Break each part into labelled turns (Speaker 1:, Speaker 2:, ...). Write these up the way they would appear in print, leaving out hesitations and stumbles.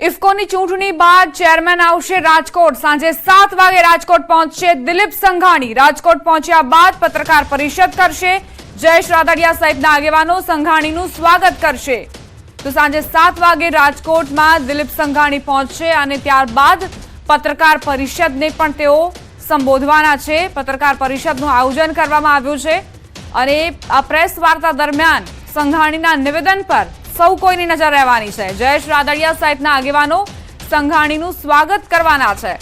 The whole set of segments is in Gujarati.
Speaker 1: ઇફકોની ચૂંટણી બાદ ચેરમેન આવશે રાજકોટ। સાંજે 7 વાગે રાજકોટ પહોંચશે દિલીપ સંઘાણી। રાજકોટ પહોંચ્યા બાદ પત્રકાર પરિષદ કરશે। જયેશ રાદડિયા સહિતના આગેવાનો સંઘાણીનું સ્વાગત કરશે। તો સાંજે 7 વાગે રાજકોટમાં દિલીપ સંઘાણી પહોંચશે અને ત્યારબાદ પત્રકાર પરિષદને પણ તેઓ સંબોધવાના છે। પત્રકાર પરિષદનું આયોજન કરવામાં આવ્યું છે અને આ પ્રેસ વાર્તા દરમિયાન સંઘાણીના નિવેદન પર સૌ કોઈની નજર રહેવાની છે। જયેશ રાદડિયા સહિતના આગેવાનો સંઘાણીનું સ્વાગત કરવાના છે।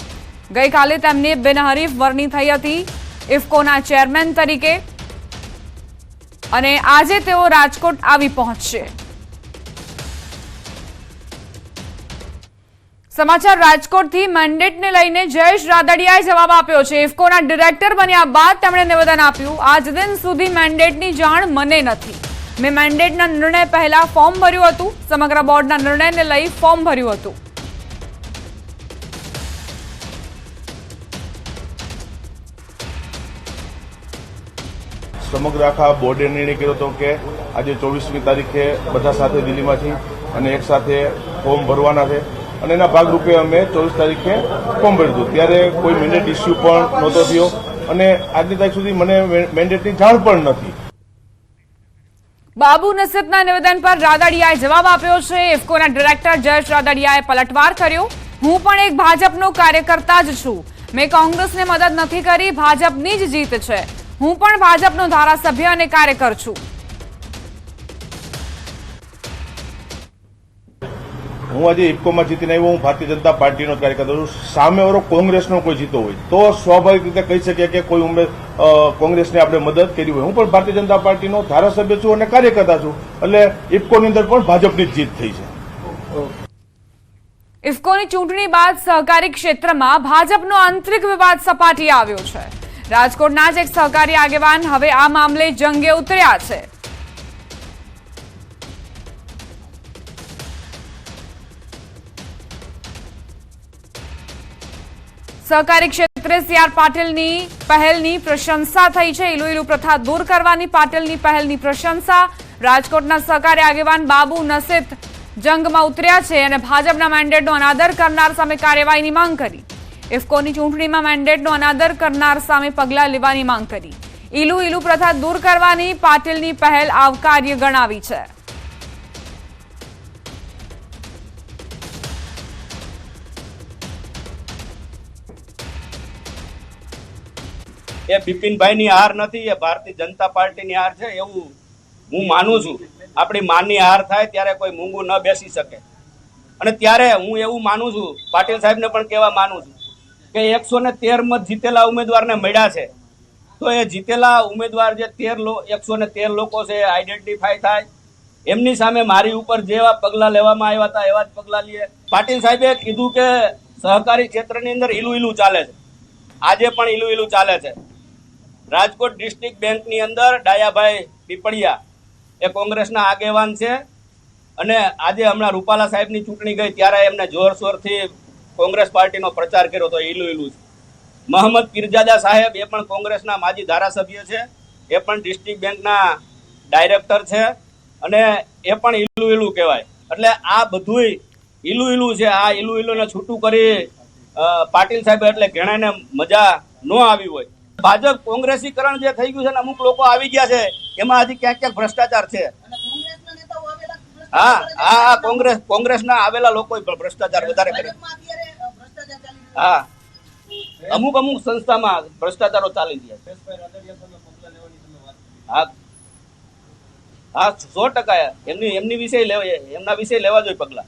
Speaker 1: ગઈકાલે તેમની બિનહરીફ વરણી થઈ હતી ઇફકોના ચેરમેન તરીકે અને આજે તેઓ રાજકોટ આવી પહોંચશે। સમાચાર રાજકોટથી મેન્ડેટને લઈને જયેશ રાદડિયાએ જવાબ આપ્યો છે। ઇફકોના ડિરેક્ટર બન્યા બાદ તેમણે નિવેદન આપ્યું, આજ દિન સુધી મેન્ડેટની જાણ મને નથી। મેં મેન્ડેટના નિર્ણય પહેલા ફોર્મ ભર્યું હતું। સમગ્ર બોર્ડના નિર્ણયને લઈ ફોર્મ ભર્યું હતું।
Speaker 2: સમગ્ર આખા બોર્ડે નિર્ણય કર્યો હતો કે આજે 24મી તારીખે બધા સાથે દિલ્હીમાંથી અને એક સાથે ફોર્મ ભરવાના છે અને એના ભાગરૂપે અમે 24 તારીખે ફોર્મ ભર્યું હતું। ત્યારે કોઈ મેન્ડેટ ઇસ્યુ પણ નહોતો થયો અને આજની તારીખ સુધી મને મેન્ડેટની જાણ પણ નથી।
Speaker 1: બાબુ નસીબના નિવેદન પર રાદડિયાએ જવાબ આપ્યો છે। ઇફકોના ડિરેક્ટર જયેશ રાદડિયાએ પલટવાર કર્યો, હું પણ એક ભાજપનો કાર્યકર્તા જ છું। મેં કોંગ્રેસને મદદ નથી કરી, ભાજપની જ જીત છે। હું પણ ભાજપનો ધારાસભ્ય અને કાર્યકર છું।
Speaker 2: હું આજે ઇફકોમાં જીતીને આવ્યો, હું ભારતીય જનતા પાર્ટીનો કાર્યકર છું। સામેવાળો કોંગ્રેસનો કોઈ જીતો હોય તો સ્વાભાવિક રીતે કહી શકીએ કે કોઈ કોંગ્રેસને આપણે મદદ કરી હોય। હું પણ ભારતીય જનતા પાર્ટીનો ધારાસભ્ય છું અને કાર્યકર્તા છું, એટલે ઇફકોની અંદર પણ ભાજપની જ જીત થઈ છે।
Speaker 1: ઇફકોની ચૂંટણી બાદ સહકારી ક્ષેત્રમાં ભાજપનો આંતરિક વિવાદ સપાટી આવ્યો છે। રાજકોટના જ એક સહકારી આગેવાન હવે આ મામલે જંગે ઉતર્યા છે। સહકારી ક્ષેત્રે CR પાટીલની પહેલની પ્રશંસા થઈ છે। ઇલુ પ્રથા દૂર કરવાની પાટીલની પહેલની પ્રશંસા। રાજકોટના સહકારી આગેવાન બાબુ નસીબ જંગમાં ઉતર્યા છે અને ભાજપના મેન્ડેટનો અનાદર કરનાર સામે કાર્યવાહીની માંગ કરી। ઇફકોની ચૂંટણીમાં મેન્ડેટનો અનાદર કરનાર સામે પગલાં લેવાની માંગ કરી। ઇલુ પ્રથા દૂર કરવાની પાટીલની પહેલ આવકાર્ય ગણાવી છે।
Speaker 3: એ બિપિનભાઈની હાર નથી, એ ભારતીય જનતા પાર્ટીની હાર છે એવું હું માનું છું। આપણી માની હાર થાય ત્યારે કોઈ મૂંગું ન બેસી શકે અને ત્યારે હું એવું માનું છું, પાટીલ સાહેબને પણ કહેવા માનું છું કે 113 મત જીતેલા ઉમેદવારને મળ્યા છે તો એ જીતેલા ઉમેદવાર જે 113 લોકો છે આઈડેન્ટિફાય થાય, એમની સામે મારી ઉપર જેવા પગલાં લેવામાં આવ્યા હતા એવા જ પગલાં લઈએ। પાટીલ સાહેબે કીધું કે સહકારી ક્ષેત્રની અંદર ઇલુ ચાલે છે, આજે પણ ઇલુ ચાલે છે। રાજકોટ ડિસ્ટ્રિક્ટ બેંકની અંદર ડાયાભાઈ પીપળિયા એ કોંગ્રેસના આગેવાન છે અને આજે હમણાં રૂપાલા સાહેબની ચૂંટણી ગઈ ત્યારે એમને જોરશોરથી કોંગ્રેસ પાર્ટીનો પ્રચાર કર્યો તો ઇલુ છે। મોહમ્મદ પીરજાદા સાહેબ એ પણ કોંગ્રેસના માજી ધારાસભ્ય છે, એ પણ ડિસ્ટ્રિક્ટ બેંકના ડાયરેક્ટર છે અને એ પણ ઇલુ કહેવાય। એટલે આ બધુંય ઇલુ છે। આ ઇલુને છૂટું કરી પાટીલ સાહેબ એટલે ઘણાને મજા ન આવી હોય। ભાજપ કોંગ્રેસીકરણ જે થઈ ગયું છે ને અમુક લોકો આવી ગયા છે એમાં હજી ક્યાંક ભ્રષ્ટાચાર છે। હા કોંગ્રેસના આવેલા લોકો ભ્રષ્ટાચાર વધારે કરે। હા અમુક સંસ્થામાં ભ્રષ્ટાચારો ચાલી ગયા। હા 100% એમના વિશે લેવા જોઈએ પગલા।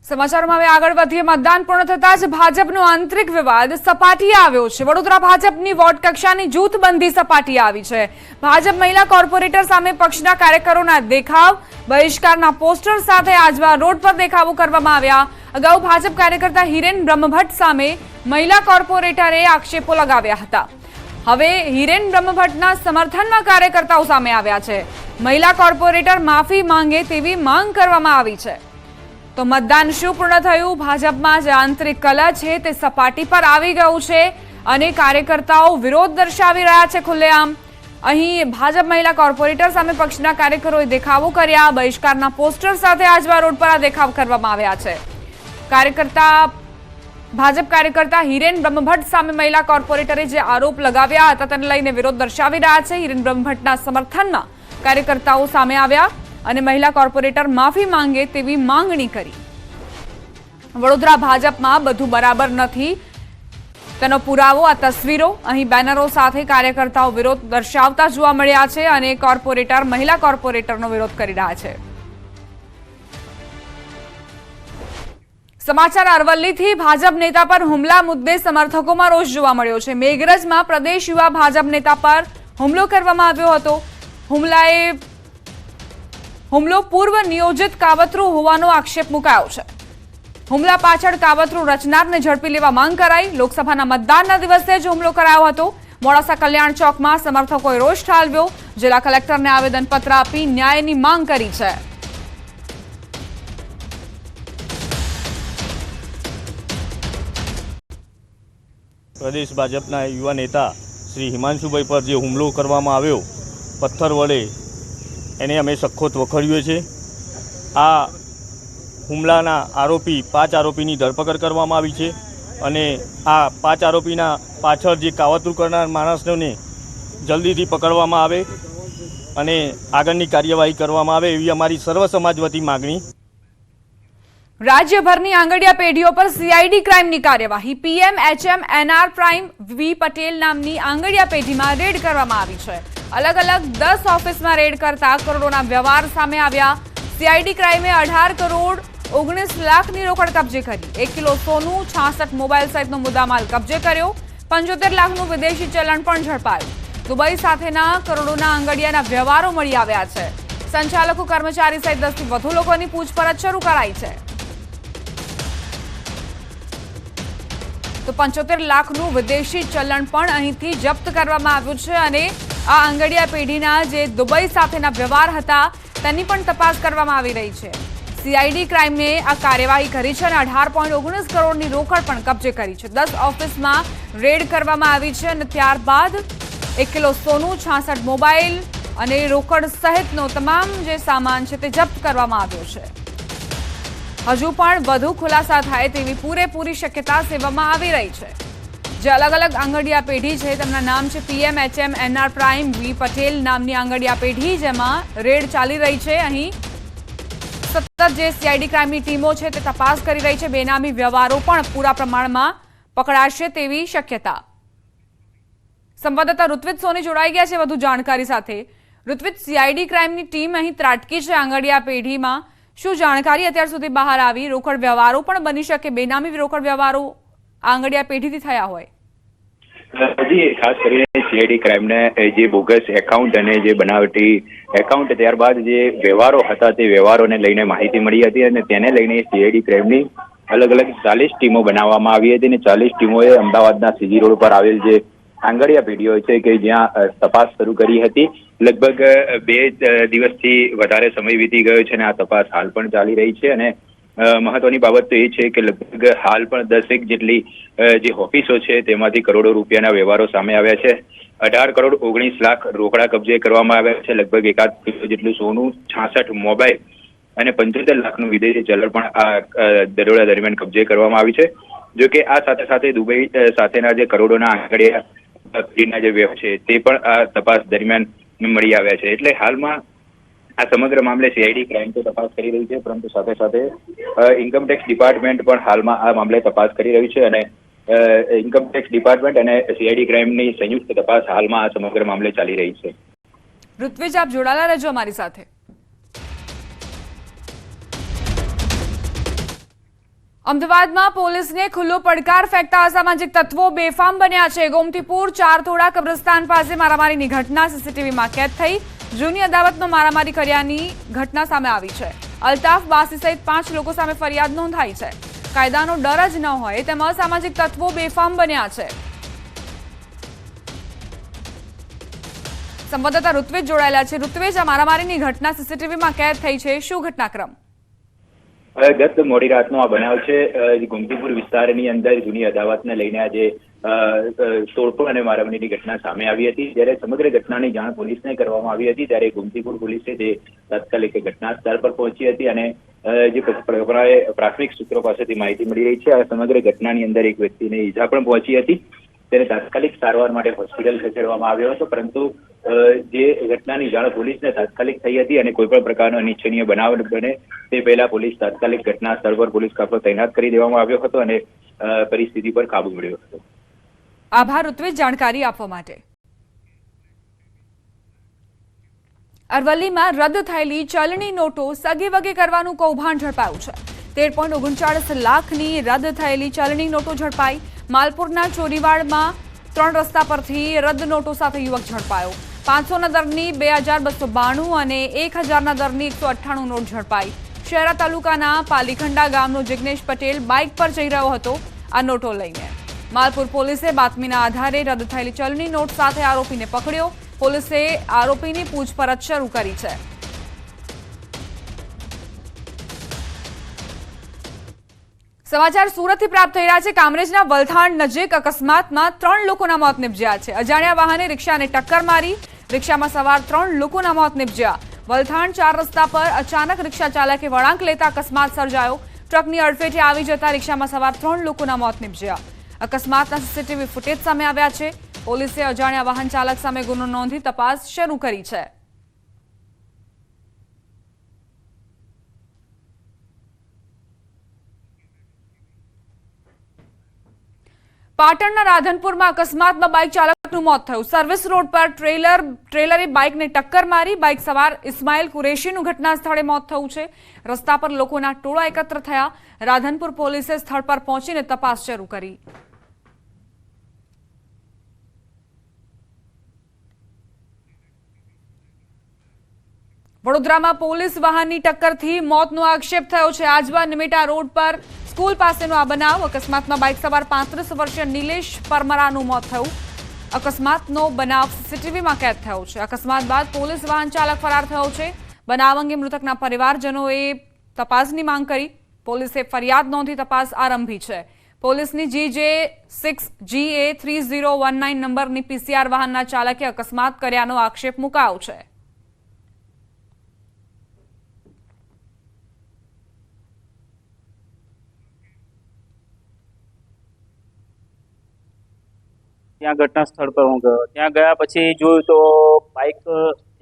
Speaker 1: સમાચારોમાં હવે આગળ વધીએ। મતદાન પૂર્ણ થતાં જ ભાજપનો આંતરિક વિવાદ સપાટીએ આવ્યો છે। વડોદરા ભાજપની વોર્ડ કક્ષાની જૂથબંધી સપાટીએ આવી છે। ભાજપ મહિલા કોર્પોરેટર સામે પક્ષના કાર્યકરોના દેખાવ, બહિષ્કારના પોસ્ટર સાથે આજવા રોડ પર દેખાવો કરવામાં આવ્યા। અગાઉ ભાજપ કાર્યકર્તા હિરેન બ્રહ્મભટ્ટ સામે મહિલા કોર્પોરેટરે આક્ષેપો લગાવ્યા હતા। હવે હિરેન બ્રહ્મભટ્ટના સમર્થનમાં કાર્યકર્તાઓ સામે આવ્યા છે। મહિલા કોર્પોરેટર માફી માંગે તેવી માંગ કરવામાં આવી છે। તો મતદાન શું પૂર્ણ થયું? ભાજપમાં જે આંતરિક કલહ છે તે સપાટી પર આવી ગયું છે અને કાર્યકર્તાઓ વિરોધ દર્શાવી રહ્યા છે ખુલ્લેઆમ। અહીં ભાજપ મહિલા કોર્પોરેટર સામે પક્ષના કાર્યકરોએ દેખાવો કર્યા. બહિષ્કારના પોસ્ટર સાથે આજવા રોડ પર આ દેખાવ કરવામાં આવ્યા છે. ભાજપ કાર્યકર્તા હિરેન બ્રહ્મભટ્ટ સામે મહિલા કોર્પોરેટરે જે આરોપ લગાવ્યા હતા તેને લઈને વિરોધ દર્શાવી રહ્યા છે. હિરેન બ્રહ્મભટ્ટના સમર્થનમાં કાર્યકર્તાઓ સામે આવ્યા અને મહિલા કોર્પોરેટર માફી માંગે તેવી માંગણી કરી. વડોદરા ભાજપમાં બધું બરાબર નથી તેનો પુરાવો આ તસવીરો. અહીં બેનરો સાથે કાર્યકર્તાઓ વિરોધ દર્શાવતા જોવા મળ્યા છે અને કોર્પોરેટર મહિલા કોર્પોરેટરનો વિરોધ કરી રહ્યા છે. સમાચાર અરવલ્લીથી ભાજપ નેતા પર હુમલા મુદ્દે સમર્થકોમાં રોષ જોવા મળ્યો છે. મેઘરજમાં પ્રદેશ યુવા ભાજપ નેતા પર હુમલો કરવામાં આવ્યો હતો. હુમલો પૂર્વ નિયોજિત કાવતરું હોવાનો આક્ષેપ મુકાયો છે. હુમલા પાછળ કાવતરું રચનારને ઝડપી લેવા માંગ કરાઈ. લોકસભાના મતદાનના દિવસે જ હુમલો કરાયો હતો. મોડાસા કલ્યાણ ચોકમાં સમર્થકોએ રોષ ઠાલવ્યો. જિલ્લા કલેક્ટરને આવેદનપત્ર આપી ન્યાયની માંગ કરી છે.
Speaker 4: પ્રદેશ ભાજપના યુવા નેતા શ્રી હિમાંશુભાઈ પર જે હુમલો કરવામાં આવ્યો પથ્થર વડે એને અમે સખત વખોડીએ છીએ. આ હુમલાના આરોપી 5 આરોપીની ધરપકડ કરવામાં આવી છે અને આ 5 આરોપીના પાછળ જે કાવતરું કરનાર માણસોને જલ્દીથી પકડવામાં આવે અને આગળની કાર્યવાહી કરવામાં આવે એવી અમારી સર્વ સમાજ વતી માગણી.
Speaker 1: રાજ્યભરની આંગડિયા પેઢીઓ પર સીઆઈડી ક્રાઇમની કાર્યવાહી. પીએમએચએમ એનઆર પ્રાઇમ વી પટેલ નામની આંગડિયા પેઢીમાં રેડ કરવામાં આવી છે. અલગ અલગ 10 ઓફિસમાં રેડ કરતા કરોડોના વ્યવહાર સામે આવ્યા. સીઆઈડી ક્રાઇમે 18 કરોડ 19 લાખની રોકડ કબજે કરી. 1 કિલો સોનું, 66 મોબાઈલ સહિતનો મુદ્દામાલ કબજે કર્યો. 75 લાખનું વિદેશી ચલણ પણ ઝડપાયું. દુબઈ સાથેના કરોડોના આંગડિયાના વ્યવહારો મળી આવ્યા છે. સંચાલકો, કર્મચારી સહિત 10 થી વધુ લોકોની પૂછપરછ શરૂ કરાઈ છે. તો 75 લાખનું વિદેશી ચલણ પણ અહીંથી જપ્ત કરવામાં આવ્યું છે અને આ આંગડિયા પેઢીના જે દુબઈ સાથેના વ્યવહાર હતા તેની પણ તપાસ કરવામાં આવી રહી છે. સીઆઈડી ક્રાઇમે આ કાર્યવાહી કરી છે અને 18.19 કરોડની રોકડ પણ કબજે કરી છે. 10 ઓફિસમાં રેડ કરવામાં આવી છે અને ત્યારબાદ 1 કિલો સોનું, 66 મોબાઈલ અને રોકડ સહિતનો તમામ જે સામાન છે તે જપ્ત કરવામાં આવ્યો છે. હજુ પણ વધુ ખુલાસા થાય તેવી પૂરેપૂરી શક્યતા સેવામાં આવી રહી છે. જે અલગ અલગ આંગડિયા પેઢી છે તેમના નામ છે પીએમએચએમ એનઆર પ્રાઇમ વી પટેલ નામની આંગડિયા પેઢી, જેમાં રેડ ચાલી રહી છે. અહીં સતત જે સીઆઈડી ક્રાઇમની ટીમો છે તે તપાસ કરી રહી છે. બેનામી વ્યવહારો પણ પૂરા પ્રમાણમાં પકડાશે તેવી શક્યતા. સંવાદદાતા ઋત્વિજ સોની જોડાઈ ગયા છે વધુ જાણકારી સાથે. ઋત્વિજ, સીઆઈડી ક્રાઇમની ટીમ અહીં ત્રાટકી છે આંગડિયા પેઢીમાં. શું જાણકારી અત્યાર સુધી બહાર આવી? રોકડ વ્યવહારો પણ બની શકે, બેનામી રોકડ વ્યવહારો આંગડિયા પેઢીથી થયા હોય?
Speaker 5: જી, ખાસ કરીને સીઆઈડી ક્રાઇમને જે બોગસ એકાઉન્ટ અને જે બનાવટી એકાઉન્ટ ત્યારબાદ જે વ્યવહારો હતા તે વ્યવહારોને લઈને માહિતી મળી હતી અને તેને લઈને સીઆઈડી ક્રાઇમની અલગ અલગ 40 ટીમો બનાવવામાં આવી હતી અને 40 ટીમોએ અમદાવાદના સીજી રોડ પર આવેલ જે આંગડિયા પેઢીઓ છે કે જ્યાં તપાસ શરૂ કરી હતી. લગભગ 2 દિવસથી વધારે સમય વીતી ગયો છે અને આ તપાસ હાલ પણ ચાલી રહી છે. અને મહત્વની બાબત તો એ છે કે લગભગ હાલ પણ 10 જેટલી જે ઓફિસો છે તેમાંથી કરોડો રૂપિયાના વ્યવહારો સામે આવ્યા છે. 18 કરોડ 19 લાખ રોકડા કબજે કરવામાં આવ્યા છે. લગભગ 1 કિલો જેટલું સોનું, 66 મોબાઈલ અને 75 લાખનું વિદેશી ચલણ પણ આ દરોડા દરમિયાન કબજે કરવામાં આવી છે. જો કે આ સાથે સાથે દુબઈ સાથેના જે કરોડોના આંકડિયા જે વ્યવહાર છે તે પણ આ તપાસ દરમિયાન મળી આવ્યા છે. એટલે હાલમાં આ સમગ્ર મામલે સીઆઈડી ક્રાઇમ તો તપાસ કરી રહી છે, પરંતુ સાથે સાથે ઇન્કમટેક્સ ડિપાર્ટમેન્ટ પણ હાલમાં આ મામલે તપાસ કરી રહ્યું છે અને ઇન્કમટેક્સ ડિપાર્ટમેન્ટ અને સીઆઈડી ક્રાઇમની સંયુક્ત તપાસ હાલમાં આ સમગ્ર મામલે ચાલી રહી છે.
Speaker 1: ઋત્વિજ, આપ જોડાયેલા રહેજો અમારી સાથે. અમદાવાદમાં પોલીસને ખુલ્લો પડકાર ફેંકતા અસામાજિક તત્વો બેફામ બન્યા છે. ગોમતીપુર ચારથોડા કબ્રસ્તાન પાસે મારામારીની ઘટના સીસીટીવીમાં કેદ થઈ. જૂની અદાવતમાં મારામારી કર્યાની ઘટના સામે આવી છે. અલ્તાફ બાસી સહિત 5 લોકો સામે ફરિયાદ નોંધાઈ છે. કાયદાનો ડર જ ન હોય તેમ અસામાજિક તત્વો બેફામ બન્યા છે. સંવાદદાતા ઋત્વિજ જોડાયેલા છે. ઋત્વિજ, આ મારામારીની ઘટના સીસીટીવીમાં કેદ થઈ છે, શું ઘટનાક્રમ?
Speaker 5: ગત મોડી રાતનો આ બનાવ છે. ગોમતીપુર વિસ્તારની અંદર જૂની અદાવતને લઈને આ જે તોડફોડ અને મારામારીની ઘટના સામે આવી હતી. જ્યારે સમગ્ર ઘટનાની જાણ પોલીસને કરવામાં આવી હતી ત્યારે ગોમતીપુર પોલીસે જે તાત્કાલિક ઘટના સ્થળ પર પહોંચી હતી અને જે પ્રાથમિક સૂત્રો પાસેથી માહિતી મળી રહી છે આ સમગ્ર ઘટનાની અંદર એક વ્યક્તિને ઈજા પણ પહોંચી હતી. તેને તાત્કાલિક સારવાર માટે હોસ્પિટલ ખસેડવામાં આવ્યો હતો, પરંતુ જે ઘટનાની જાણ પોલીસને તાત્કાલિક થઈ હતી અને કોઈ પણ પ્રકારનો અનિચ્છનીય બનાવ બને તે પહેલા પોલીસ તાત્કાલિક ઘટના સ્થળ પર પોલીસ કાફલો તૈનાત કરી દેવામાં આવ્યો હતો અને પરિસ્થિતિ પર કાબુ મેળવ્યો હતો.
Speaker 1: આભાર ઋત્વિજ જાણકારી આપવા માટે. અરવલ્લીમાં રદ થયેલી ચલણી નોટો સગે વગે કરવાનું કૌભાંડ ઝડપાયું છે. 13.39 લાખની રદ થયેલી ચલણી નોટો ઝડપાઈ. માલપુરના ચોરીવાડમાં 3 રસ્તા પરથી રદ નોટો સાથે યુવક ઝડપાયો. 500ના દરની 2292 અને 1000ના દરની 198 નોટ ઝડપાઈ. શહેરા તાલુકાના પાલીખંડા ગામનો જિગ્નેશ પટેલ બાઇક પર જઈ રહ્યો હતો આ નોટો લઈને. માલપુર પોલીસે બાતમીના આધારે રદ થયેલી ચલણી નોટ સાથે આરોપીને પકડ્યો. પોલીસે આરોપીની પૂછપરછ શરૂ કરી છે. સમાચાર સુરતથી પ્રાપ્ત થઈ રહ્યા છે. કામરેજના વલથાણ નજીક અકસ્માતમાં 3 લોકોના મોત નિપજ્યા છે. અજાણ્યા વાહને રિક્ષાને ટક્કર મારી. રિક્ષામાં સવાર 3 લોકોના મોત નિપજ્યા. વલથાણ 4 રસ્તા પર અચાનક રિક્ષા ચાલકે વળાંક લેતા અકસ્માત સર્જાયો. ટ્રકની અડફેટે આવી જતા રિક્ષામાં સવાર 3 લોકોના મોત નિપજ્યા. અકસ્માતના સીસીટીવી ફૂટેજ સામે આવ્યા છે. પોલીસે અજાણ્યા વાહન ચાલક સામે ગુનો નોંધી તપાસ શરૂ કરી છે. પાટણના રાધનપુરમાં અકસ્માતમાં બાઇક ચાલકનું મોત થયું. સર્વિસ રોડ પર ટ્રેલરે બાઇકને ટક્કર મારી. બાઇક સવાર ઇસ્માઇલ કુરેશીનું ઘટના સ્થળે મોત થયું છે. રસ્તા પર લોકોના ટોળા એકત્ર થયા. રાધનપુર પોલીસે સ્થળ પર પહોંચીને તપાસ શરૂ કરી. વડોદરામાં પોલીસ વાહનની ટક્કરથી મોતનો આક્ષેપ થયો છે. આજવા નિમેટા રોડ પર સ્કૂલ પાસેનો આ બનાવ. અકસ્માતમાં બાઇક સવાર 35 વર્ષીય નિલેશ પરમરાનું મોત થયું. અકસ્માતનો બનાવ સીસીટીવીમાં કેદ થયો છે. અકસ્માત બાદ પોલીસ વાહન ચાલક ફરાર થયો છે. બનાવ અંગે મૃતકના પરિવારજનોએ તપાસની માંગ કરી. પોલીસે ફરિયાદ નોંધી તપાસ આરંભી છે. પોલીસની GJ6GA3019 નંબરની PCR વાહનના ચાલકે અકસ્માત કર્યાનો આક્ષેપ મુકાયો છે.
Speaker 6: ત્યાં ઘટના સ્થળ પર હું ગયો. ત્યાં ગયા પછી જોયું તો બાઇક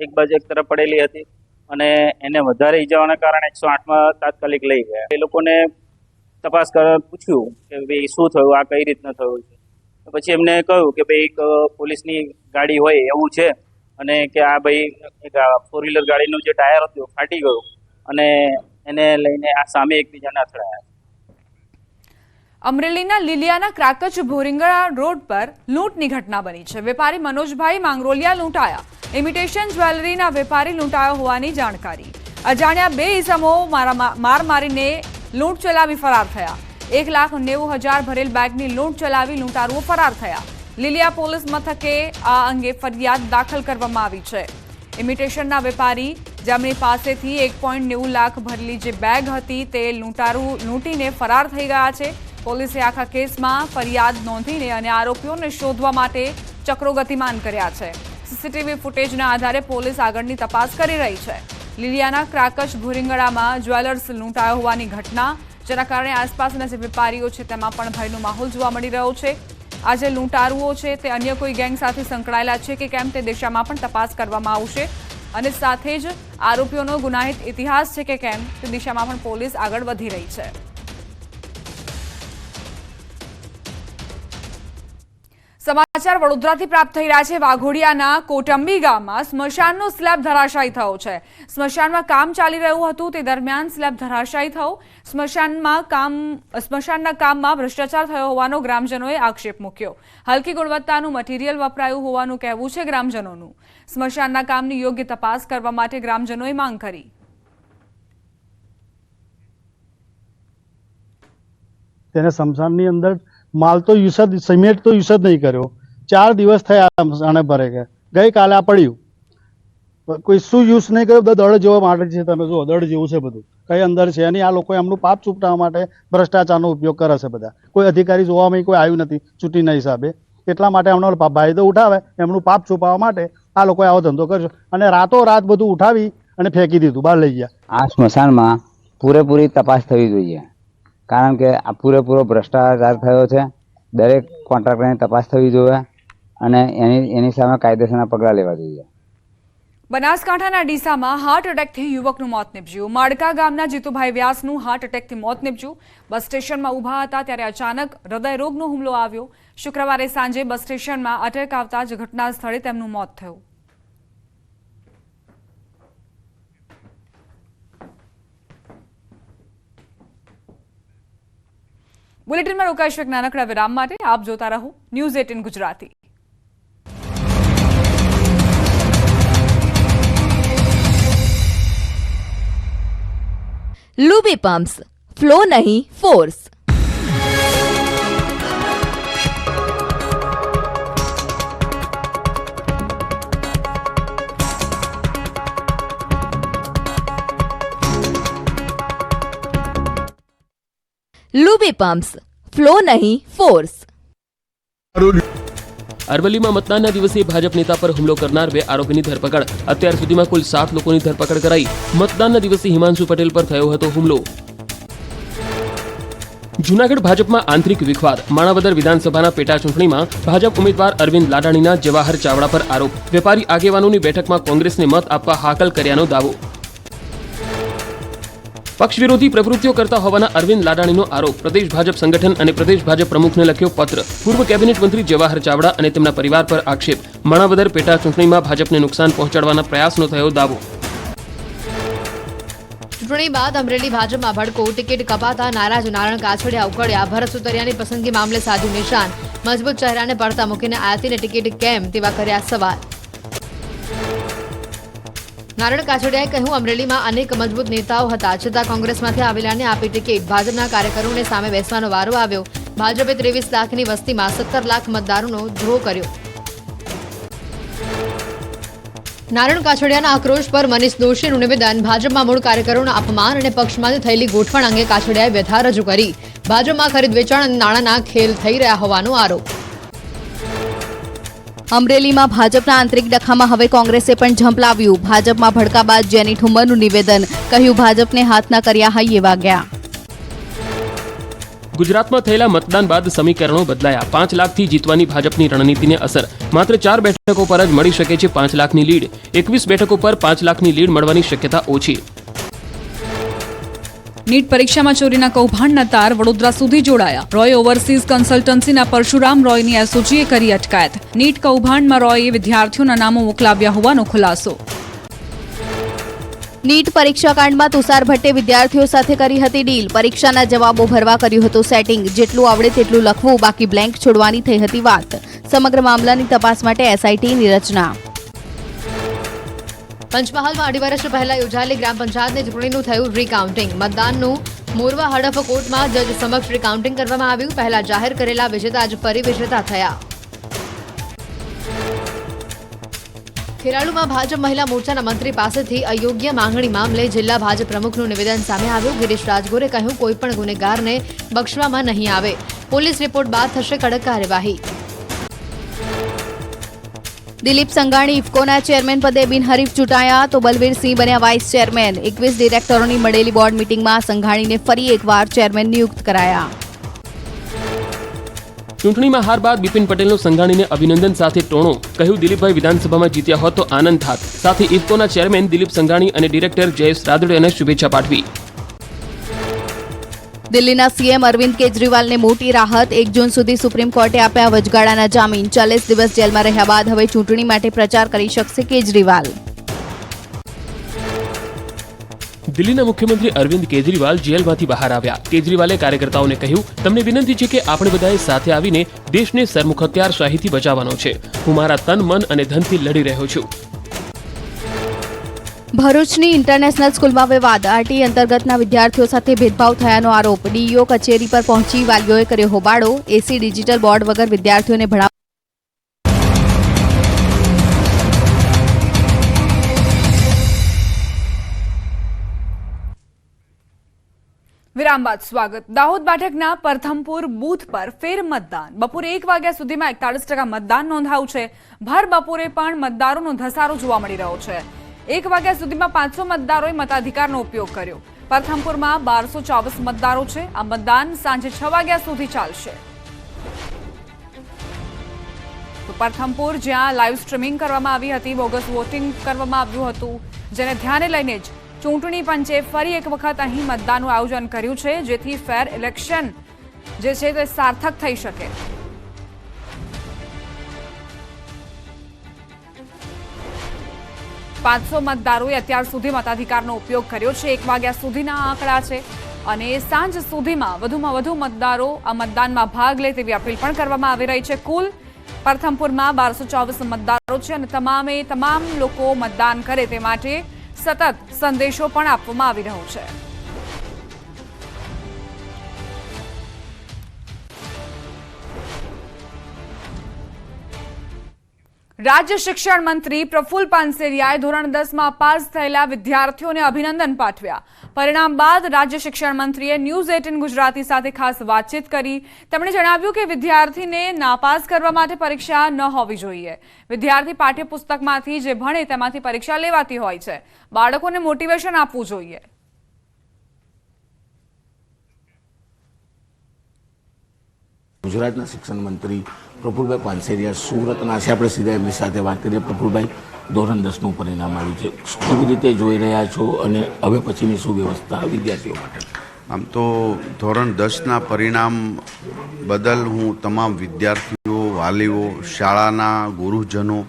Speaker 6: એક બાજુ એક તરફ પડેલી હતી અને એને વધારે ઈજાવાના કારણે 108માં તાત્કાલિક લઈ ગયા. એ લોકોને તપાસ પૂછ્યું કે ભાઈ શું થયું, આ કઈ રીતના થયું છે. પછી એમને કહ્યું કે ભાઈ એક પોલીસની ગાડી હોય એવું છે અને કે આ ભાઈ એક 4 વ્હીલર ગાડીનું જે ટાયર હતું ફાટી ગયું અને એને લઈને આ સામે એકબીજાને અથડાયા.
Speaker 1: અમરેલીના લીલિયાના ક્રાકચ ભોરિંગા રોડ પર લૂંટની ઘટના બની છે. વેપારી મનોજભાઈ માંગરોલિયા લૂંટાયા. ઇમિટેશન જ્વેલરીના વેપારી લૂંટાયો હોવાની જાણકારી. અજાણ્યા 2 ઇસમો માર મારીને લૂંટ ચલાવી ફરાર થયા. 1,90,000 ભરેલ બેગની લૂંટ ચલાવી લૂંટારુઓ ફરાર થયા. લીલિયા પોલીસ મથકે આ અંગે ફરિયાદ દાખલ કરવામાં આવી છે. ઇમિટેશનના વેપારી જેમની પાસેથી 1.90 લાખ ભરેલી જે બેગ હતી તે લૂંટીને ફરાર થઈ ગયા છે. પોલીસે આખા કેસમાં ફરિયાદ નોંધીને અને આરોપીઓને શોધવા માટે ચક્રો ગતિમાન કર્યા છે. સીસીટીવી ફૂટેજના આધારે પોલીસ આગળની તપાસ કરી રહી છે. લીલિયાના ક્રાકચ ભોરિંગડામાં જ્વેલર્સ લૂંટાયો હોવાની ઘટના, જેના કારણે આસપાસના જે વેપારીઓ છે તેમાં પણ ભયનો માહોલ જોવા મળી રહ્યો છે. આ જે લૂંટારુઓ છે તે અન્ય કોઈ ગેંગ સાથે સંકળાયેલા છે કે કેમ તે દિશામાં પણ તપાસ કરવામાં આવશે અને સાથે જ આરોપીઓનો ગુનાહિત ઇતિહાસ છે કે કેમ તે દિશામાં પણ પોલીસ આગળ વધી રહી છે. સમાચાર વડોદરાથી પ્રાપ્ત થઈ રહ્યા છે. વાઘોડિયાના કોટંબી ગામમાં સ્મશાનનો સ્લેબ ધરાશાયી થયો છે. સ્મશાનમાં કામ ચાલી રહ્યું હતું તે દરમિયાન સ્લેબ ધરાશાયી થયો. સ્મશાનના કામમાં ભ્રષ્ટાચાર થયો હોવાનો ગ્રામજનોએ આક્ષેપ મૂક્યો. હલકી ગુણવત્તાનું મટીરીયલ વપરાયું હોવાનું કહેવું છે ગ્રામજનોનું. સ્મશાનના કામની યોગ્ય તપાસ કરવા માટે ગ્રામજનોએ માંગ કરી.
Speaker 7: તેને સ્મશાનની અંદર માલ તો સિમેન્ટ તો યુઝ જ નહીં કર્યો. 4 દિવસ થયા આને ભરે ગયા. ગઈકાલે આ પડ્યું. કોઈ શું યુઝ નહીં કર્યો, દડ જેવા માટે છે. તમે જુઓ, દડ જેવું છે બધું. કઈ અંદર છે અને આ લોકો એમનું પાપ ચૂપટાવવા માટે ભ્રષ્ટાચારનો ઉપયોગ કરે છે બધા. કોઈ અધિકારી જોવામાં કોઈ આવ્યું નથી ચૂંટણીના હિસાબે, એટલા માટે એમનો ફાયદો ઉઠાવે એમનું પાપ છુપાવવા માટે આ લોકોએ આવો ધંધો કર્યો અને રાતોરાત બધું ઉઠાવી અને ફેંકી દીધું, બહાર લઈ ગયા.
Speaker 8: આ સ્મશાનમાં પૂરેપૂરી તપાસ થવી જોઈએ, કારણ કે આ પૂરેપૂરો ભ્રષ્ટાચાર થયો છે. દરેક કોન્ટ્રાક્ટરની તપાસ થવી જોઈએ અને એની સામે કાયદેસરના પગલાં લેવા જોઈએ.
Speaker 1: બનાસકાંઠાના ડીસામાં હાર્ટ એટેકથી યુવકનું મોત નીપજ્યું. માડકા ગામના જીતુભાઈ વ્યાસનું હાર્ટ એટેકથી મોત નીપજ્યું. બસ સ્ટેશનમાં ઊભા હતા ત્યારે અચાનક હૃદયરોગનો હુમલો આવ્યો. શુક્રવારે સાંજે બસ સ્ટેશનમાં અટેક આવતા જ ઘટના સ્થળે તેમનું મોત થયું. બુલેટિનમાં રોકાઈશું એક નાનકડા વિરામ માટે. આપ જોતા રહો news 18 Gujarati.
Speaker 9: Luby pumps, flow नहीं फोर्स। लूबी पम्प्स, फ्लो नहीं फोर्स।
Speaker 10: અરવલ્લીમાં મતદાનના દિવસે ભાજપ નેતા પર હુમલો કરનાર 2 આરોપીની ધરપકડ. અત્યાર સુધીમાં કુલ 7 લોકોની ધરપકડ કરાઈ. મતદાનના દિવસે હિમાંશુ પટેલ પર થયો હતો હુમલો. જૂનાગઢ ભાજપમાં આંતરિક વિખવાદ. માણાવદર વિધાનસભાના પેટા ચૂંટણીમાં ભાજપ ઉમેદવાર અરવિંદ લાડાણીના જવાહર ચાવડા પર આરોપ. વેપારી આગેવાનોની બેઠકમાં કોંગ્રેસને મત આપવા હાકલ કર્યાનો દાવો. પક્ષ વિરોધી પ્રવૃત્તિઓ કરતા હોવાના અરવિંદ લાડાણીનો આરોપ. પ્રદેશ ભાજપ સંગઠન અને પ્રદેશ ભાજપ પ્રમુખને લખ્યો પત્ર. પૂર્વ કેબિનેટ મંત્રી જવાહર ચાવડા અને તેમના પરિવાર પર આક્ષેપ. માણાવદર પેટા ચૂંટણીમાં ભાજપને નુકસાન પહોંચાડવાના પ્રયાસનો થયો દાવો.
Speaker 11: ચૂંટણી બાદ અમરેલી ભાજપમાં ભડકો. ટિકિટ કપાતા નારાજ નારણ કાછડિયા ઉકળ્યા. ભરત સુતરિયાની પસંદગી મામલે સાધ્યું નિશાન. મજબૂત ચહેરાને પડતા મૂકીને આયાતીને ટિકિટ કેમ તેવા કર્યા સવાલ. નારણ કાછડિયાએ કહ્યું, અમરેલીમાં અનેક મજબૂત નેતાઓ હતા, છતાં કોંગ્રેસમાંથી આવેલાને આપી ટિકિટ. ભાજપના કાર્યકરોને સામે બેસવાનો વારો આવ્યો. ભાજપે 23 લાખની વસ્તીમાં 17 લાખ મતદારોનો ધ્રોહ કર્યો. નારણ કાછડિયાના આક્રોશ પર મનીષ દોશીનું નિવેદન. ભાજપમાં મૂળ કાર્યકરોના અપમાન અને પક્ષમાંથી થયેલી ગોઠવણ અંગે કાછડિયાએ વ્યથા રજૂ કરી. ભાજપમાં ખરીદ વેચાણ અને નાણાંના ખેલ થઈ રહ્યા હોવાનો આરોપ.
Speaker 9: અમરેલીમાં ભાજપના આંતરિક ડખામાં હવે કોંગ્રેસે પણ ઝંપલાવ્યું. ભાજપમાં ભડકા બાદ જેની ઠુમ્મરનું નિવેદન. કહ્યું, ભાજપને હાથના કર્યા હૈયે વાગ્યા.
Speaker 10: ગુજરાતમાં થયેલા મતદાન બાદ સમીકરણો બદલાયા. 5 લાખથી જીતવાની ભાજપની રણનીતિને અસર. માત્ર 4 બેઠકો પર જ મળી શકે છે 5 લાખની લીડ. 21 બેઠકો પર 5 લાખની લીડ મળવાની શક્યતા ઓછી.
Speaker 1: નીટ પરીક્ષામાં ચોરીના કૌભાંડના તાર વડોદરા સુધી જોડાયા. રોય ઓવરસીઝ કન્સલ્ટન્સીના પરશુરામ રોયની એસઓજીએ કરી અટકાયત. નીટ કૌભાંડમાં રોયે વિદ્યાર્થીઓના નામો મોકલાવ્યા હોવાનો ખુલાસો.
Speaker 9: નીટ પરીક્ષાકાંડમાં તુષાર ભટ્ટે વિદ્યાર્થીઓ સાથે કરી હતી ડીલ. પરીક્ષાના જવાબો ભરવા કર્યું હતું સેટિંગ. જેટલું આવડે તેટલું લખવું, બાકી બ્લેન્ક છોડવાની થઈ હતી વાત. સમગ્ર મામલાની તપાસ માટે એસઆઈટીની રચના.
Speaker 11: પંચમહાલમાં 2.5 વર્ષ પહેલા યોજાયેલી ગ્રામ પંચાયતની ચૂંટણીનું થયું રીકાઉન્ટિંગ. મતદાનનું મોરવા હડફ કોર્ટમાં જજ સમક્ષ રીકાઉન્ટિંગ કરવામાં આવ્યું. પહેલા જાહેર કરેલા વિજેતા જ ફરી વિજેતા થયા. ખેરાલુમાં ભાજપ મહિલા મોરચાના મંત્રી પાસેથી અયોગ્ય માંગણી મામલે જિલ્લા ભાજપ પ્રમુખનું નિવેદન સામે આવ્યું. ગિરીશ રાજગોરે કહ્યું, કોઈ પણ ગુનેગારને બક્ષવામાં નહીં આવે. પોલીસ રિપોર્ટ બાદ થશે કડક કાર્યવાહી. દિલીપ સંઘાણી ઇફકોના ચેરમેન પદે બિનહરીફ ચૂંટાયા તો બલવીરસિંહ બન્યા વાઇસ ચેરમેન. 21 ડિરેક્ટરોની મળેલી બોર્ડ મિટિંગમાં સંઘાણીને ફરી એકવાર ચેરમેન નિયુક્ત કરાયા.
Speaker 10: ચૂંટણીમાં હાર બાદ બિપિન પટેલનો સંઘાણીને અભિનંદન સાથે ટોણો. કહ્યું, દિલીપભાઈ વિધાનસભામાં જીત્યા હોત તો આનંદ થાત. સાથે ઇફકોના ચેરમેન દિલીપ સંઘાણી અને ડિરેક્ટર જયેશ રાદડિયાને શુભેચ્છા પાઠવી.
Speaker 9: દિલ્હીના સીએમ અરવિંદ કેજરીવાલને મોટી રાહત. 1 જૂન સુધી સુપ્રીમ કોર્ટે આપ્યા વચગાળાના જામીન. 40 દિવસ જેલમાં રહ્યા બાદ હવે ચૂંટણી માટે પ્રચાર કરી શકશે કેજરીવાલ.
Speaker 10: દિલ્હીના મુખ્યમંત્રી અરવિંદ કેજરીવાલ જેલમાંથી બહાર આવ્યા. કેજરીવાલે કાર્યકર્તાઓને કહ્યું, તમને વિનંતી છે કે આપણે બધાએ સાથે આવીને દેશને સરમુખ હત્યારશાહીથી બચાવવાનો છે. હું મારા તન, મન અને ધનથી લડી રહ્યો છું.
Speaker 9: ભરૂચની ઇન્ટરનેશનલ સ્કૂલમાં વિવાદ. આરટી અંતર્ગતના વિદ્યાર્થીઓ સાથે ભેદભાવ થયાનો આરોપ. ડીઈઓ કચેરી પર પહોંચી વાલીઓએ કર્યો હોબાળો. એસી ડિજિટલ બોર્ડ વગર વિદ્યાર્થીઓને ભણાવ.
Speaker 1: વિરામ બાદ સ્વાગત. દાહોદ બેઠકના પ્રથમપુર બૂથ પર ફેર મતદાન. બપોરે 1 વાગ્યા સુધીમાં 41% મતદાન નોંધાયું છે. ભર બપોરે પણ મતદારોનો ધસારો જોવા મળી રહ્યો છે. 1 વાગ્યા સુધીમાં 500 મતદારોએ મતાધિકારનો ઉપયોગ કર્યો. પ્રથમપુરમાં 1224 મતદારો છે. આ મતદાન સાંજે 6 વાગ્યા સુધી ચાલશે. તો પ્રથમપુર જ્યાં લાઈવ સ્ટ્રીમિંગ કરવામાં આવી હતી, બોગસ વોટિંગ કરવામાં આવ્યું હતું, જેને ધ્યાને લઈને જ ચૂંટણી પંચે ફરી એક વખત અહીં મતદાનનું આયોજન કર્યું છે, જેથી ફેર ઇલેક્શન જે છે તે સાર્થક થઈ શકે. પાંચસો મતદારોએ અત્યાર સુધી મતાધિકારનો ઉપયોગ કર્યો છે. 1 વાગ્યા સુધીના આંકડા છે અને સાંજ સુધીમાં વધુમાં વધુ મતદારો આ મતદાનમાં ભાગ લે તેવી અપીલ પણ કરવામાં આવી રહી છે. કુલ પ્રથમપુરમાં 1224 મતદારો છે અને તમામ લોકો મતદાન કરે તે માટે સતત સંદેશો પણ આપવામાં આવી રહ્યો છે. રાજ્ય શિક્ષણ મંત્રી પ્રફુલ્લ પાનસેરિયાએ ધોરણ 10માં પાસ થયેલા વિદ્યાર્થીઓને અભિનંદન પાઠવ્યા. પરિણામ બાદ રાજ્ય શિક્ષણ મંત્રીએ ન્યૂઝ 18 ગુજરાતી સાથે ખાસ વાતચીત કરી. તેમણે જણાવ્યું કે વિદ્યાર્થીને નાપાસ કરવા માટે પરીક્ષા ન હોવી જોઈએ. વિદ્યાર્થી પાઠ્યપુસ્તકમાંથી જે ભણે તેમાંથી પરીક્ષા લેવાતી હોય છે. બાળકોને મોટિવેશન આપવું જોઈએ.
Speaker 12: ગુજરાતના શિક્ષણ મંત્રી પ્રફુલભાઈ પાનસેરિયા સુરતના છે. આપણે સીધા એમની સાથે વાત કરીએ. પ્રફુલભાઈ, ધોરણ 10નું પરિણામ આવ્યું છે, કેવી રીતે જોઈ રહ્યા છો અને હવે પછીની શું વ્યવસ્થા વિદ્યાર્થીઓ માટે?
Speaker 13: આમ તો ધોરણ 10ના પરિણામ બદલ હું તમામ વિદ્યાર્થીઓ, વાલીઓ, શાળાના ગુરુજનો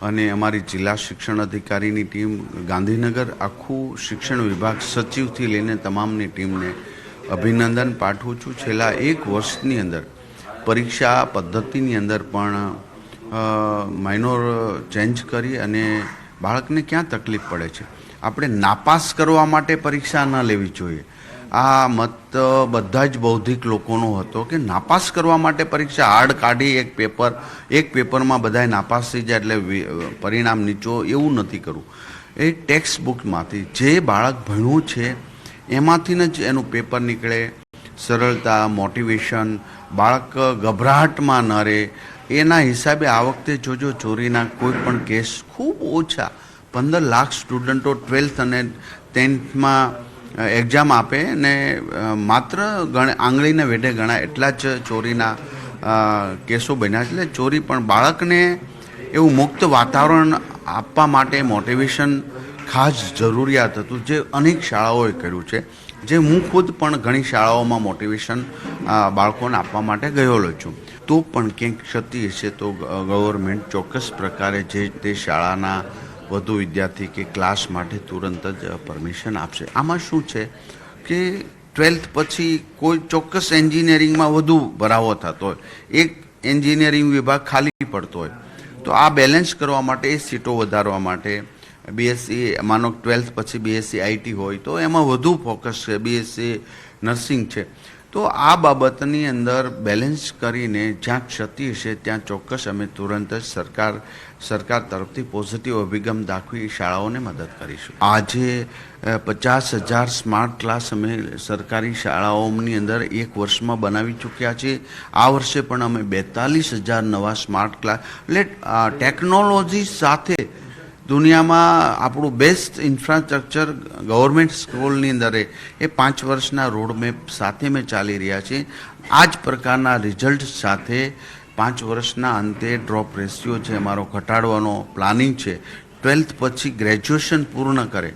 Speaker 13: અને અમારી જિલ્લા શિક્ષણ અધિકારીની ટીમ, ગાંધીનગર આખું શિક્ષણ વિભાગ સચિવથી લઈને તમામની ટીમને અભિનંદન પાઠવું છું. છેલ્લા 1 વર્ષની અંદર પરીક્ષા પદ્ધતિની અંદર પણ માઇનોર ચેન્જ કરી અને બાળકને ક્યાં તકલીફ પડે છે, આપણે નાપાસ કરવા માટે પરીક્ષા ન લેવી જોઈએ. આ મત બધા જ બૌદ્ધિક લોકોનો હતો કે નાપાસ કરવા માટે પરીક્ષા હાર્ડ કાઢી એક પેપરમાં બધાએ નાપાસ થઈ જાય એટલે પરિણામ નીચો, એવું નથી કરવું. એ ટેક્સ્ટ બુકમાંથી જે બાળક ભણ્યું છે એમાંથી જ એનું પેપર નીકળે. સરળતા, મોટિવેશન, બાળક ગભરાટમાં ન રહે. એના હિસાબે આ વખતે જોજો ચોરીના કોઈ પણ કેસ ખૂબ ઓછા. 15 લાખ સ્ટુડન્ટો 12th અને 10thમાં એક્ઝામ આપે ને માત્ર આંગળીના વેઢે ગણાય એટલા જ ચોરીના કેસો બન્યા છે. એટલે ચોરી પણ બાળકને એવું મુક્ત વાતાવરણ આપવા માટે મોટિવેશન ખાસ જરૂરિયાત હતું, જે અનેક શાળાઓએ કર્યું છે. જે હું ખુદ પણ ઘણી શાળાઓમાં મોટિવેશન બાળકોને આપવા માટે ગયેલો છું. તો પણ ક્યાંક ક્ષતિ હશે તો ગવર્મેન્ટ ચોક્કસ પ્રકારે જે તે શાળાના વધુ વિદ્યાર્થી કે ક્લાસ માટે તુરંત જ પરમિશન આપશે. આમાં શું છે કે 12th પછી કોઈ ચોક્કસ એન્જિનિયરિંગમાં વધુ ભરાવો થતો હોય, એક એન્જિનિયરિંગ વિભાગ ખાલી પડતો હોય, તો આ બેલેન્સ કરવા માટે, એ સીટો વધારવા માટે બીએસસી, માનો 12th પછી બીએસસી આઈટી હોય તો એમાં વધુ ફોકસ છે, બીએસસી નર્સિંગ છે. તો આ બાબતની અંદર બેલેન્સ કરીને જ્યાં ક્ષતિ હશે ત્યાં ચોક્કસ અમે તુરંત જ સરકાર તરફથી પોઝિટિવ અભિગમ દાખવી શાળાઓને મદદ કરીશું. આજે 50,000 સ્માર્ટ ક્લાસ અમે સરકારી શાળાઓની અંદર 1 વર્ષમાં બનાવી ચૂક્યા છીએ. આ વર્ષે પણ અમે 42,000 નવા સ્માર્ટ ક્લાસ, એટલે ટેકનોલોજી સાથે દુનિયામાં આપણું બેસ્ટ ઇન્ફ્રાસ્ટ્રક્ચર ગવર્મેન્ટ સ્કૂલની અંદર એ 5 વર્ષના રોડમેપ સાથે મેં ચાલી રહ્યા છીએ. આ જ પ્રકારના રિઝલ્ટ સાથે 5 વર્ષના અંતે ડ્રોપ રેશિયો છે અમારો ઘટાડવાનો પ્લાનિંગ છે. 12th પછી ગ્રેજ્યુએશન પૂર્ણ કરે,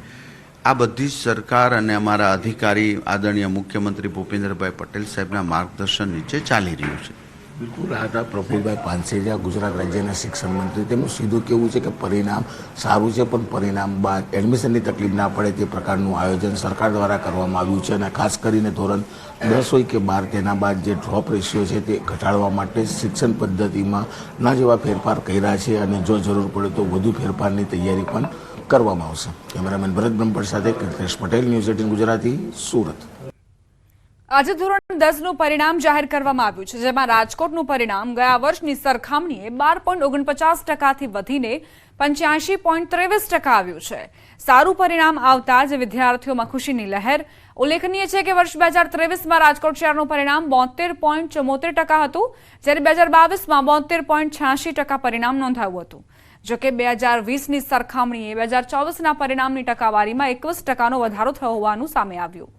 Speaker 13: આ બધી જ સરકાર અને અમારા અધિકારી આદરણીય મુખ્યમંત્રી ભૂપેન્દ્રભાઈ પટેલ સાહેબના માર્ગદર્શન નીચે ચાલી રહ્યું છે.
Speaker 12: બિલકુલ. આ હતા પ્રફુલભાઈ પાનસેરિયા, ગુજરાત રાજ્યના શિક્ષણ મંત્રી. તેમનું સીધું કહેવું છે કે પરિણામ સારું છે, પણ પરિણામ બાદ એડમિશનની તકલીફ ના પડે તે પ્રકારનું આયોજન સરકાર દ્વારા કરવામાં આવ્યું છે. અને ખાસ કરીને ધોરણ 10 હોય કે 12 તેના બાદ જે ડ્રોપ રેશિયો છે તે ઘટાડવા માટે શિક્ષણ પદ્ધતિમાં ના જેવા ફેરફાર કર્યા છે અને જો જરૂર પડે તો વધુ ફેરફારની તૈયારી પણ કરવામાં આવશે. કેમેરામેન ભરત બ્રહ્મભટ્ટ સાથે કૃષ્ણ પટેલ, ન્યૂઝ 18 ગુજરાતી, સુરત.
Speaker 1: આજે ધોરણ 10નું પરિણામ જાહેર કરવામાં આવ્યું છે, જેમાં રાજકોટનું પરિણામ ગયા વર્ષની સરખામણીએ 12.49% વધીને 85.23% આવ્યું છે. સારું પરિણામ આવતા જ વિદ્યાર્થીઓમાં ખુશીની લહેર. ઉલ્લેખનીય છે કે વર્ષ 2023માં રાજકોટ શહેરનું પરિણામ 72.74% હતું, જ્યારે 2022માં 72.86% પરિણામ નોંધાયું હતું. જોકે 2020ની સરખામણીએ 2024ના પરિણામની ટકાવારીમાં 21%નો વધારો થયો હોવાનું સામે આવ્યું.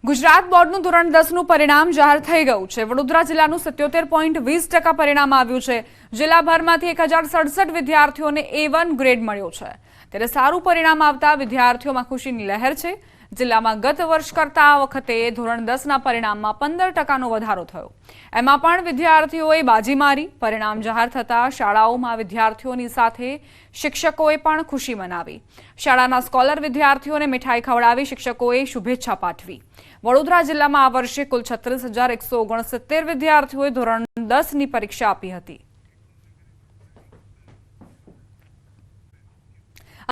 Speaker 1: ગુજરાત બોર્ડનું ધોરણ 10નું પરિણામ જાહેર થઈ ગયું છે. વડોદરા જિલ્લાનું 77.20% પરિણામ આવ્યું છે. જિલ્લાભરમાંથી 1067 વિદ્યાર્થીઓને A1 ગ્રેડ મળ્યો છે. ત્યારે સારું પરિણામ આવતા વિદ્યાર્થીઓમાં ખુશીની લહેર છે. જિલ્લામાં ગત વર્ષ કરતા આ વખતે ધોરણ 10ના પરિણામમાં 15%નો વધારો થયો. એમાં પણ વિદ્યાર્થીઓએ બાજી મારી. પરિણામ જાહેર થતાં શાળાઓમાં વિદ્યાર્થીઓની સાથે શિક્ષકોએ પણ ખુશી મનાવી. શાળાના સ્કોલર વિદ્યાર્થીઓને મીઠાઈ ખવડાવી શિક્ષકોએ શુભેચ્છા પાઠવી. વડોદરા જિલ્લામાં આ વર્ષે કુલ 36,169 વિદ્યાર્થીઓએ ધોરણ 10ની પરીક્ષા આપી હતી.